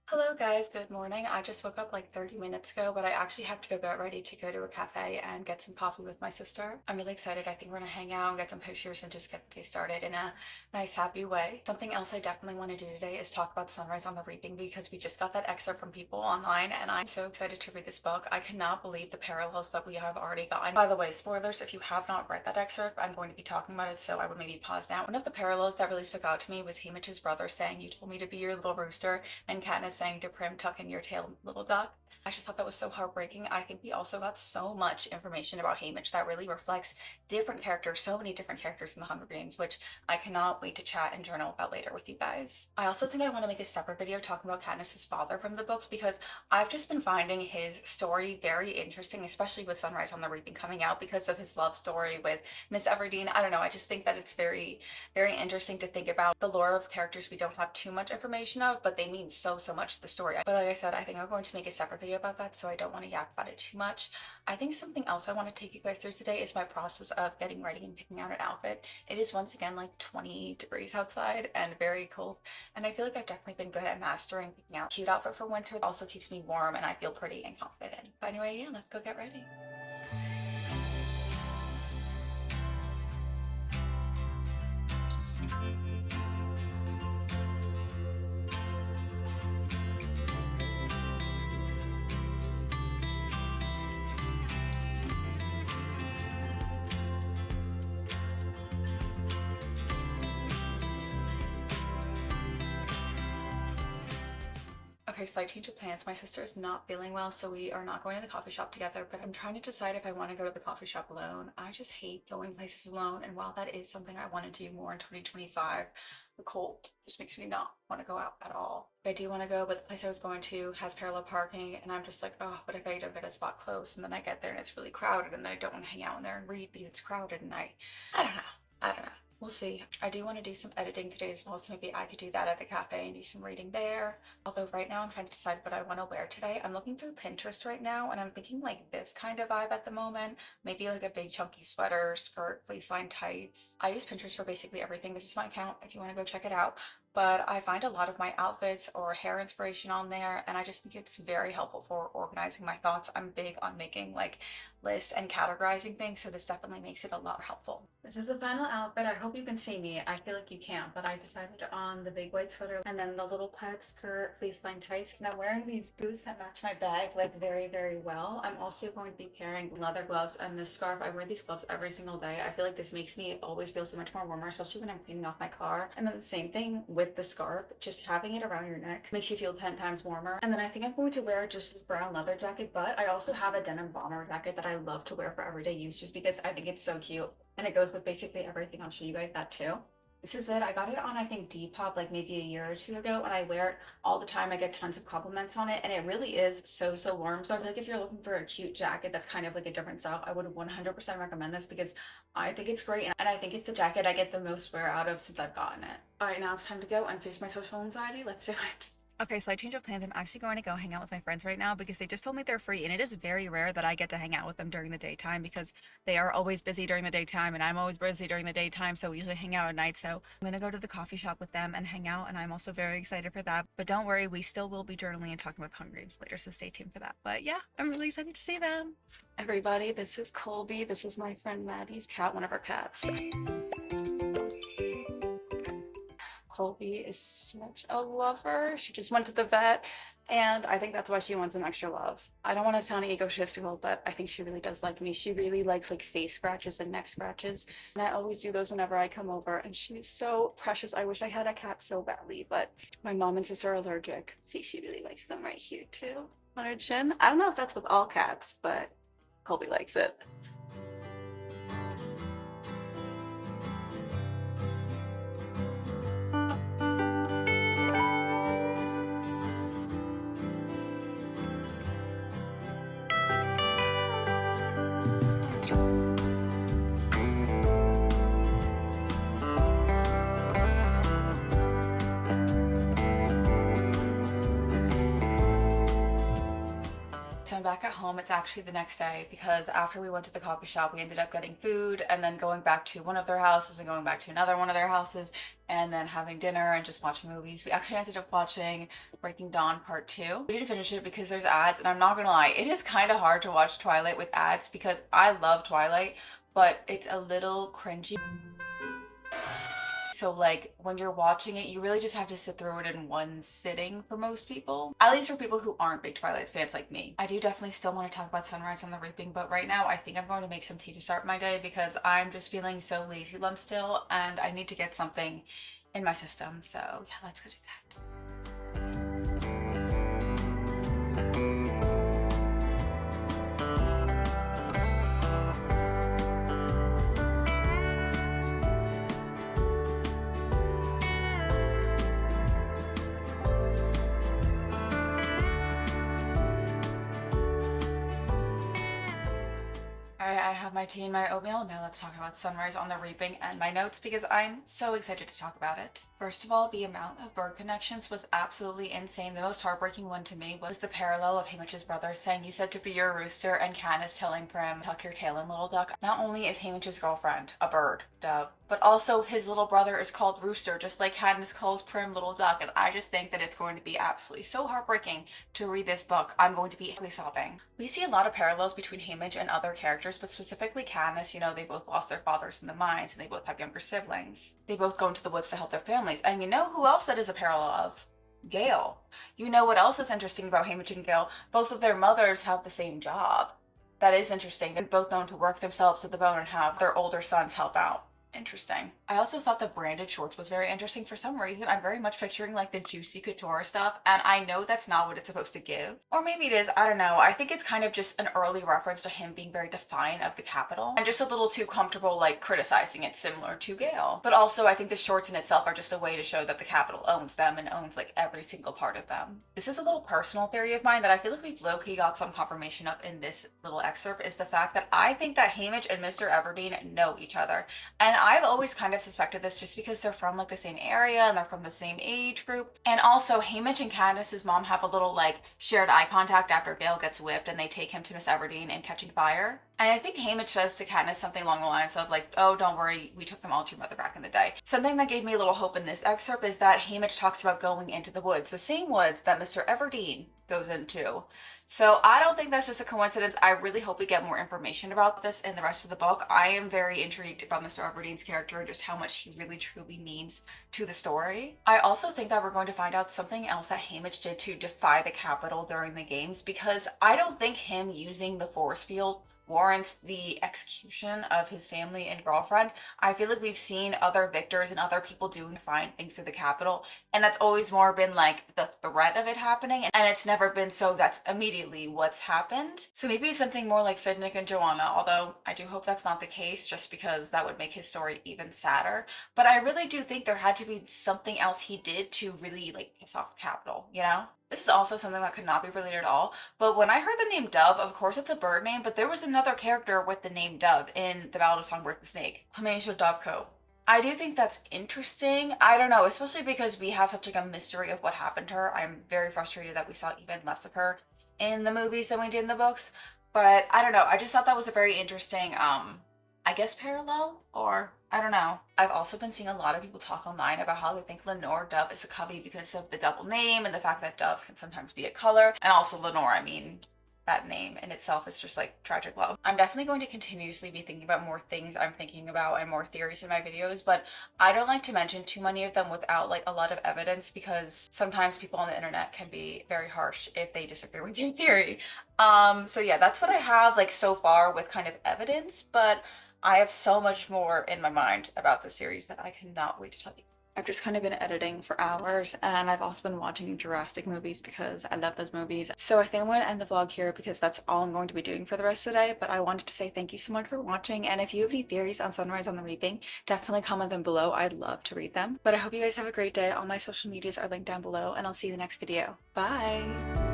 Hello guys, good morning. I just woke up like 30 minutes ago, but I actually have to go get ready to go to a cafe and get some coffee with my sister. I'm really excited. I think we're gonna hang out and get some pictures and just get the day started in a nice, happy way. Something else I definitely want to do today is talk about Sunrise on the Reaping because we just got that excerpt from people online and I'm so excited to read this book. I cannot believe the parallels that we have already gotten. By the way, spoilers, if you have not read that excerpt, I'm going to be talking about it, so I would maybe pause now. One of the parallels that really stuck out to me was Haymitch's brother saying, "You told me to be your little rooster," and Katniss saying to Prim, "Tuck in your tail, little duck." I just thought that was so heartbreaking. I think we also got so much information about Haymitch that really reflects different characters, so many different characters in the Hunger Games, which I cannot wait to chat and journal about later with you guys. I also think I want to make a separate video talking about Katniss's father from the books because I've just been finding his story very interesting, especially with Sunrise on the Reaping coming out because of his love story with Miss Everdeen. I don't know, I just think that it's very, very interesting to think about the lore of characters we don't have too much information of, but they mean so much to the story. But like I said, I think I'm going to make a separate video about that, so I don't want to yak about it too much. I think something else I want to take you guys through today is my process of getting ready and picking out an outfit. It is once again like 20 degrees outside and very cold, and I feel like I've definitely been good at mastering picking out a cute outfit for winter. It also keeps me warm and I feel pretty and confident in. But anyway, yeah, let's go get ready. Okay, slight change of plans. My sister is not feeling well, so we are not going to the coffee shop together, but I'm trying to decide if I want to go to the coffee shop alone. I just hate going places alone, and while that is something I want to do more in 2025, the cold just makes me not want to go out at all. I do want to go, but the place I was going to has parallel parking, and I'm just like, oh, but if I don't get a spot close, and then I get there and it's really crowded, and then I don't want to hang out in there and read because it's crowded, and I don't know. I don't know. We'll see. I do want to do some editing today as well, so maybe I could do that at the cafe and do some reading there. Although right now I'm trying to decide what I want to wear today. I'm looking through Pinterest right now and I'm thinking like this kind of vibe at the moment. Maybe like a big chunky sweater, skirt, fleece lined tights. I use Pinterest for basically everything. This is my account if you want to go check it out. But I find a lot of my outfits or hair inspiration on there, and I just think it's very helpful for organizing my thoughts. I'm big on making like lists and categorizing things, so this definitely makes it a lot helpful. This is the final outfit. I hope you can see me. I feel like you can't, but I decided on the big white sweater and then the little plaid skirt, fleece lined tights. And I'm wearing these boots that match my bag like very, very well. I'm also going to be pairing leather gloves and this scarf. I wear these gloves every single day. I feel like this makes me always feel so much more warmer, especially when I'm cleaning off my car. And then the same thing with the scarf, just having it around your neck makes you feel 10 times warmer. And then I think I'm going to wear just this brown leather jacket, but I also have a denim bomber jacket that I love to wear for everyday use just because I think it's so cute and it goes with basically everything. I'll show you guys that too. This is it. I got it on, I think, Depop like maybe a year or two ago, and I wear it all the time. I get tons of compliments on it, and it really is so warm. So I feel like if you're looking for a cute jacket that's kind of like a different style, I would 100% recommend this because I think it's great, and I think it's the jacket I get the most wear out of since I've gotten it. All right, now it's time to go and face my social anxiety. Let's do it. Okay, so I change of plans. I'm actually going to go hang out with my friends right now because they just told me they're free, and it is very rare that I get to hang out with them during the daytime because they are always busy during the daytime and I'm always busy during the daytime, so we usually hang out at night. So I'm going to go to the coffee shop with them and hang out, and I'm also very excited for that. But don't worry, we still will be journaling and talking about the Hunger Games later, so stay tuned for that. But yeah, I'm really excited to see them. Everybody, this is Colby. This is my friend Maddie's cat, one of our cats. Colby is such a lover. She just went to the vet, and I think that's why she wants some extra love. I don't want to sound egotistical, but I think she really does like me. She really likes like face scratches and neck scratches, and I always do those whenever I come over, and she's so precious. I wish I had a cat so badly, but my mom and sister are allergic. See, she really likes them right here too. On her chin. I don't know if that's with all cats, but Colby likes it. So I'm back at home. It's actually the next day because after we went to the coffee shop, we ended up getting food and then going back to one of their houses and going back to another one of their houses and then having dinner and just watching movies. We actually ended up watching Breaking Dawn Part 2. We didn't finish it because there's ads, and I'm not gonna lie, it is kind of hard to watch Twilight with ads because I love Twilight, but it's a little cringy. So like when you're watching it, you really just have to sit through it in one sitting for most people. At least for people who aren't big Twilight fans like me. I do definitely still want to talk about Sunrise on the Reaping, but right now I think I'm going to make some tea to start my day because I'm just feeling so lazy lump still and I need to get something in my system. So yeah, let's go do that. Alright, I have my tea and my oatmeal. Now let's talk about Sunrise on the Reaping and my notes because I'm so excited to talk about it. First of all, the amount of bird connections was absolutely insane. The most heartbreaking one to me was the parallel of Haymitch's brother saying, "You said to be your rooster," and Candace telling Prim, "Tuck your tail in, little duck." Not only is Haymitch's girlfriend a bird, dove, but also his little brother is called Rooster, just like Candace calls Prim Little Duck, and I just think that it's going to be absolutely so heartbreaking to read this book. I'm going to be really sobbing. We see a lot of parallels between Haymitch and other characters, but specifically Candace, you know, they both lost their fathers in the mines, and they both have younger siblings. They both go into the woods to help their families, and you know who else that is a parallel of? Gale. You know what else is interesting about Haymitch and Gale? Both of their mothers have the same job. That is interesting. They're both known to work themselves to the bone and have their older sons help out. Interesting. I also thought the branded shorts was very interesting. For some reason, I'm very much picturing like the juicy couture stuff, and I know that's not what it's supposed to give. Or maybe it is, I don't know. I think it's kind of just an early reference to him being very defiant of the capital and just a little too comfortable like criticizing it, similar to Gale. But also I think the shorts in itself are just a way to show that the capital owns them and owns like every single part of them. This is a little personal theory of mine that I feel like we've low-key got some confirmation of in this little excerpt, is the fact that I think that Haymitch and Mr. Everdeen know each other. And I've always kind of suspected this just because they're from like the same area and they're from the same age group. And also Haymitch and Candace's mom have a little like shared eye contact after Gale gets whipped and they take him to Miss Everdeen in Catching Fire. And I think Haymitch says to Candace something along the lines of like, "Oh, don't worry, we took them all to your mother back in the day." Something that gave me a little hope in this excerpt is that Haymitch talks about going into the woods, the same woods that Mr. Everdeen goes into. So I don't think that's just a coincidence. I really hope we get more information about this in the rest of the book. I am very intrigued about Mr. Everdeen's character, just how much he really truly means to the story. I also think that we're going to find out something else that Haymitch did to defy the capital during the games, because I don't think him using the force field warrants the execution of his family and girlfriend. I feel like we've seen other victors and other people doing fine things to the capital, and that's always more been like the threat of it happening, and it's never been so that's immediately what's happened. So maybe it's something more like Fidnick and Joanna, although I do hope that's not the case, just because that would make his story even sadder. But I really do think there had to be something else he did to really like piss off the capital, you know? This is also something that could not be related at all, but when I heard the name Dove, of course it's a bird name, but there was another character with the name Dove in The Ballad of Songbird the Snake, Clementia Dovecote. I do think that's interesting. I don't know, especially because we have such like a mystery of what happened to her. I'm very frustrated that we saw even less of her in the movies than we did in the books, but I don't know. I just thought that was a very interesting, I guess parallel, or I don't know. I've also been seeing a lot of people talk online about how they think Lenore Dove is a cubby because of the double name and the fact that Dove can sometimes be a color. And also Lenore, I mean, that name in itself is just like tragic love. I'm definitely going to continuously be thinking about more things I'm thinking about and more theories in my videos, but I don't like to mention too many of them without like a lot of evidence, because sometimes people on the internet can be very harsh if they disagree with your theory. So yeah, that's what I have like so far with kind of evidence, but I have so much more in my mind about the series that I cannot wait to tell you. I've just kind of been editing for hours, and I've also been watching Jurassic movies because I love those movies. So I think I'm going to end the vlog here because that's all I'm going to be doing for the rest of the day, but I wanted to say thank you so much for watching, and if you have any theories on Sunrise on the Reaping, definitely comment them below. I'd love to read them. But I hope you guys have a great day. All my social medias are linked down below, and I'll see you in the next video. Bye!